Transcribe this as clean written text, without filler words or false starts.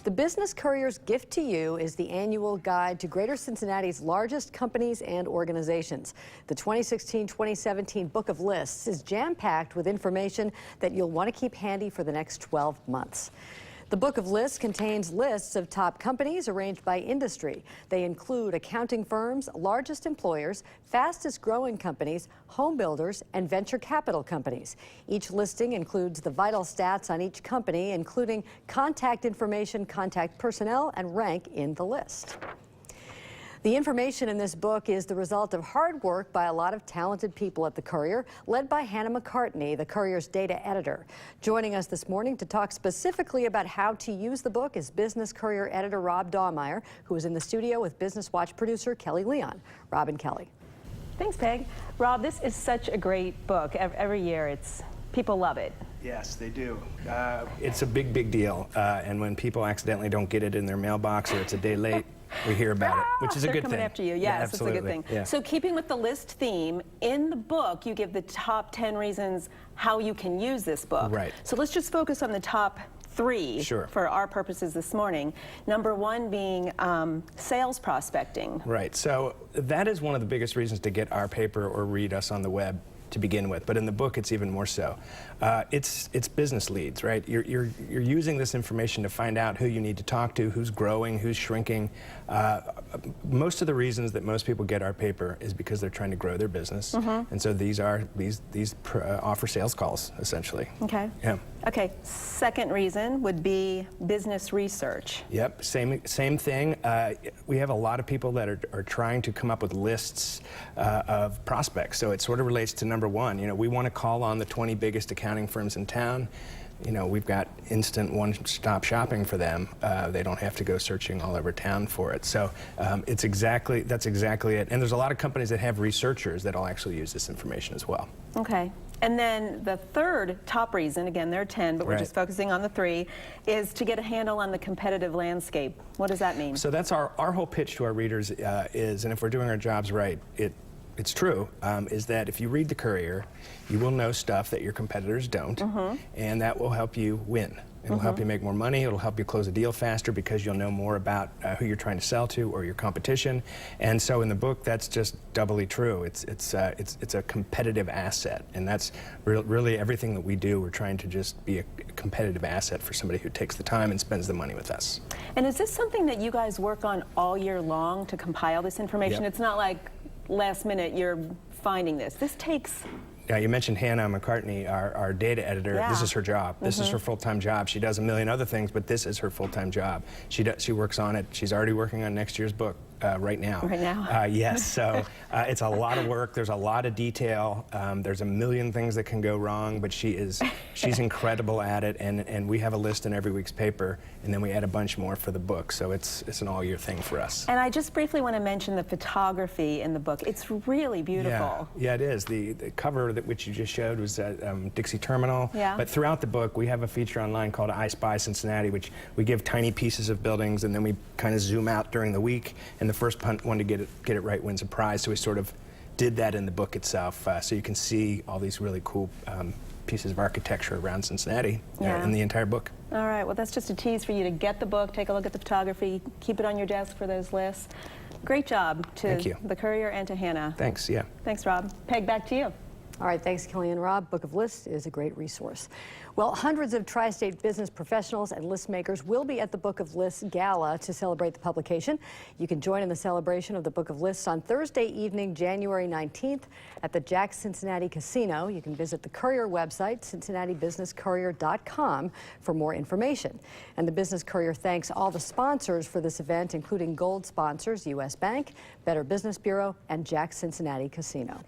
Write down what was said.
The Business Courier's gift to you is the annual guide to Greater Cincinnati's largest companies and organizations. The 2016-2017 Book of Lists is jam-packed with information that you'll want to keep handy for the next 12 months. The Book of Lists contains lists of top companies arranged by industry. They include accounting firms, largest employers, fastest growing companies, home builders, and venture capital companies. Each listing includes the vital stats on each company, including contact information, contact personnel, and rank in the list. The information in this book is the result of hard work by a lot of talented people at the Courier, led by Hannah McCartney, the Courier's data editor. Joining us this morning to talk specifically about how to use the book is Business Courier editor Rob Dawmeyer, who is in the studio with Business Watch producer Kelly Leon. Rob and Kelly. Thanks, Peg. Rob, this is such a great book. Every year, people love it. Yes, they do. It's a big deal. And when people accidentally don't get it in their mailbox or it's a day late, we hear about it, which is a good thing. They're coming after you. Yes, it's a good thing. Yeah. So keeping with the list theme, in the book, you give the top 10 reasons how you can use this book. Right. So let's just focus on the top 3 for our purposes this morning. Number 1 being sales prospecting. Right. So that is one of the biggest reasons to get our paper or read us on the web to begin with, but in the book it's even more so. It's business leads, right? You're using this information to find out who you need to talk to, who's growing, who's shrinking. Most of the reasons that most people get our paper is because they're trying to grow their business, and so these offer sales calls essentially. Okay. Yeah. Okay. Second reason would be business research. Yep. Same thing. We have a lot of people that are trying to come up with lists of prospects, so it sort of relates to number 1. You know, we want to call on the 20 biggest accounting firms in town. You know, we've got instant one-stop shopping for them. They don't have to go searching all over town for it. So that's exactly it. And there's a lot of companies that have researchers that'll actually use this information as well. Okay. And then the third top reason, again, there are 10, but we're just focusing on the 3, is to get a handle on the competitive landscape. What does that mean? So that's our whole pitch to our readers is, and if we're doing our jobs right, it's true, is that if you read the Courier, you will know stuff that your competitors don't, and that will help you win. It'll help you make more money, it'll help you close a deal faster because you'll know more about who you're trying to sell to or your competition. And so in the book, that's just doubly true. It's a competitive asset, and that's really everything that we do. We're trying to just be a competitive asset for somebody who takes the time and spends the money with us. And is this something that you guys work on all year long to compile this information? Yep. It's not like last minute you're finding this. This takes... Yeah, you mentioned Hannah McCartney, our data editor. Yeah. This is her job. This is her full-time job. She does a million other things, but this is her full-time job. She works on it. She's already working on next year's book right now. Right now? Yes, so it's a lot of work. There's a lot of detail. There's a million things that can go wrong, but she's incredible at it, and we have a list in every week's paper, and then we add a bunch more for the book, so it's an all-year thing for us. And I just briefly want to mention the photography in the book. It's really beautiful. Yeah, it is. The cover which you just showed was at Dixie Terminal. Yeah. But throughout the book, we have a feature online called I Spy Cincinnati, which we give tiny pieces of buildings, and then we kind of zoom out during the week, and the first one to get it right wins a prize. So we sort of did that in the book itself, so you can see all these really cool pieces of architecture around Cincinnati in the entire book. All right, well, that's just a tease for you to get the book, take a look at the photography, keep it on your desk for those lists. Great job to the Courier and to Hannah. Thanks, yeah. Thanks, Rob. Peg, back to you. All right, thanks, Kelly and Rob. Book of Lists is a great resource. Well, hundreds of tri-state business professionals and list makers will be at the Book of Lists Gala to celebrate the publication. You can join in the celebration of the Book of Lists on Thursday evening, January 19th at the Jack Cincinnati Casino. You can visit the Courier website, cincinnatibusinesscourier.com, for more information. And the Business Courier thanks all the sponsors for this event, including gold sponsors, U.S. Bank, Better Business Bureau, and Jack Cincinnati Casino.